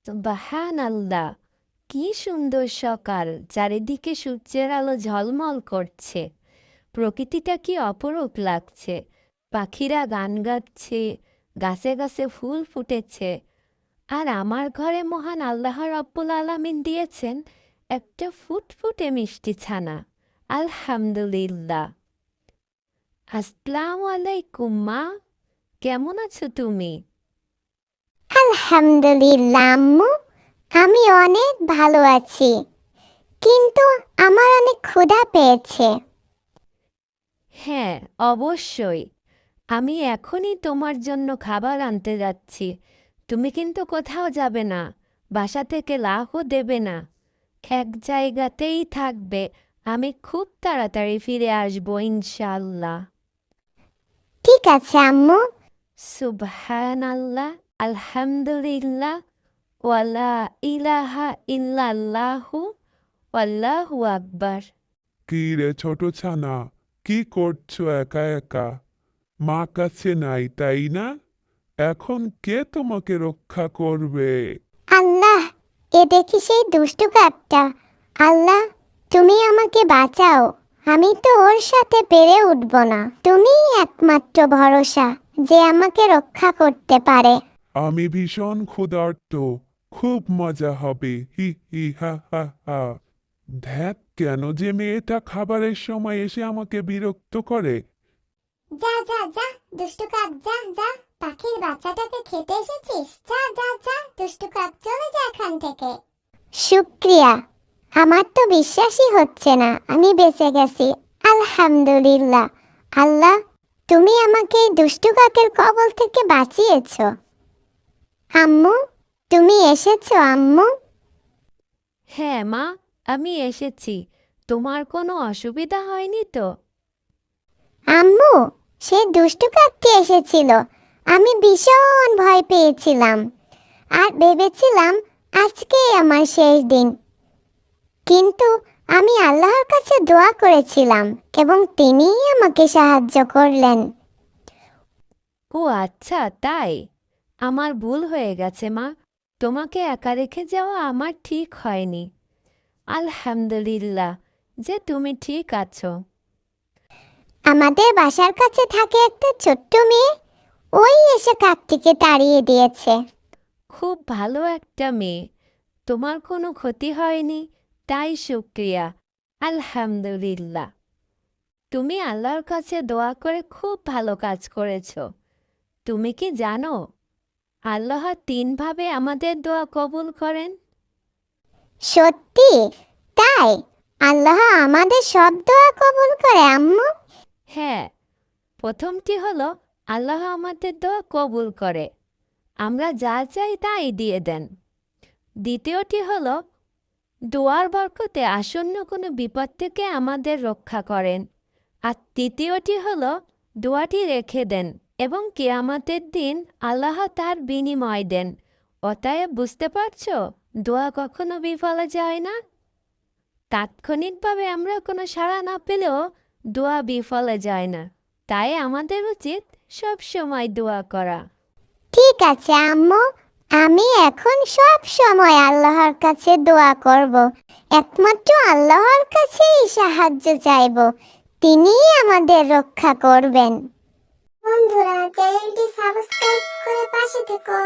সুবহানাল্লাহ! কি সুন্দর সকাল! চারিদিকে সূর্যের আলো ঝলমল করছে। প্রকৃতিটা কি অপরূপ লাগছে! পাখিরা গান গাচ্ছে, গাছে গাছে ফুল ফুটেছে। আর আমার ঘরে মহান আল্লাহ রাব্বুল আলামিন দিয়েছেন একটা ফুটফুটে মিষ্টি ছানা। আলহামদুলিল্লাহ। আসসালামু আলাইকুম মা, কেমন আছো তুমি? আলহামদুলিল্লাহ আম্মু, আমি অনেক ভালো আছি, কিন্তু আমার অনেক ক্ষুধা পেয়েছে। হ্যাঁ, অবশ্যই। আমি এখনই তোমার জন্য খাবার আনতে যাচ্ছি। তুমি কিন্তু কোথাও যাবে না, বাসা থেকে লাফও দেবে না, এক জায়গাতেই থাকবে। আমি খুব তাড়াতাড়ি ফিরে আসবো ইনশাআল্লাহ। ঠিক আছে আম্মু। সুবহানাল্লাহ, আলহামদুলিল্লাহ, ওয়ালা ইলাহা ইল্লাল্লাহু, ওয়াল্লাহু আকবার। কি রে ছোট ছানা, কি করছো একা একা? মা কাছে নাই তাই না? এখন কে তোমাকে রক্ষা করবে? আল্লাহ, এ দেখি সেই দুষ্টু কাকটা। আল্লাহ, তুমি আমাকে বাঁচাও, আমি তো ওর সাথে পেরে উঠব না। তুমিই একমাত্র ভরসা যে আমাকে রক্ষা করতে পারে। আমি ভীষণ ক্ষুধার্ত, খুব মজা হবে, হি হি হা হা হা। ধ্যাত, কেন যে মেয়েটা খাবারের সময় এসে আমাকে বিরক্ত করে। যা যা যা, দুষ্টু কাক, যা যা। পাখির বাচ্চাটাকে খেতে এসেছিস? যা যা যা, দুষ্টু কাক, চলে যা এখান থেকে। শুক্রিয়া, আমার তো বিশ্বাসই হচ্ছে না আমি বেঁচে গেছি। আলহামদুলিল্লাহ। আল্লাহ, তুমি আমাকে এই দুষ্টু কাকের কবল থেকে বাঁচিয়েছো। আম্মু, তুমি এসেছো আম্মু? হ্যাঁ মা, আমি এসেছি। তোমার কোনো অসুবিধা হয়নি তো? আম্মু, সেই দুষ্টু কাকটি এসেছিল। আমি ভীষণ ভয় পেয়েছিলাম আর ভেবেছিলাম আজকেই আমার শেষ দিন। কিন্তু আমি আল্লাহর কাছে দোয়া করেছিলাম এবং তিনিই আমাকে সাহায্য করলেন। ও আচ্ছা, তাই? আমার ভুল হয়ে গেছে মা। তোমাকে একা রেখে যাওয়া আমার ঠিক হয়নি। আলহামদুলিল্লাহ যে তুমি ঠিক আছো। আমাদের বাসার কাছে থাকে একটা ছোট্ট মেয়ে, ওই এসে কাকটিকে তাড়িয়ে দিয়েছে। খুব ভালো একটা মেয়ে। তোমার কোনো ক্ষতি হয়নি, তাই শুক্রিয়া। আলহামদুলিল্লাহ। তুমি আল্লাহর কাছে দোয়া করে খুব ভালো কাজ করেছো। তুমি কি জানো আল্লাহ তিনভাবে আমাদের দোয়া কবুল করেন? সত্যি? তাই? আল্লাহ আমাদের সব দোয়া কবুল করে আম্মু? হ্যাঁ, প্রথমটি হলো আল্লাহ আমাদের দোয়া কবুল করে, আমরা যা চাই তাই দিয়ে দেন। দ্বিতীয়টি হলো দোয়ার বরকতে আসন্ন কোনো বিপদ থেকে আমাদের রক্ষা করেন। আর তৃতীয়টি হলো দোয়াটি রেখে দেন এবং কিয়ামতের দিন আল্লাহ তার বিনিময় দেন। অতএব বুঝতে পারছো, দোয়া কখনো বিফলে যায় না। তাৎক্ষণিকভাবে আমরা কোনো সাড়া না পেলেও দোয়া বিফলে যায় না। তাই আমাদের উচিত সব সময় দোয়া করা। ঠিক আছে আম্মু, আমি এখন সব সময় আল্লাহর কাছে দোয়া করব। একমাত্র আল্লাহর কাছেই সাহায্য চাইব, তিনিই আমাদের রক্ষা করবেন। বন্ধুরা, চ্যানেলটি সাবস্ক্রাইব করে পাশে থেকো।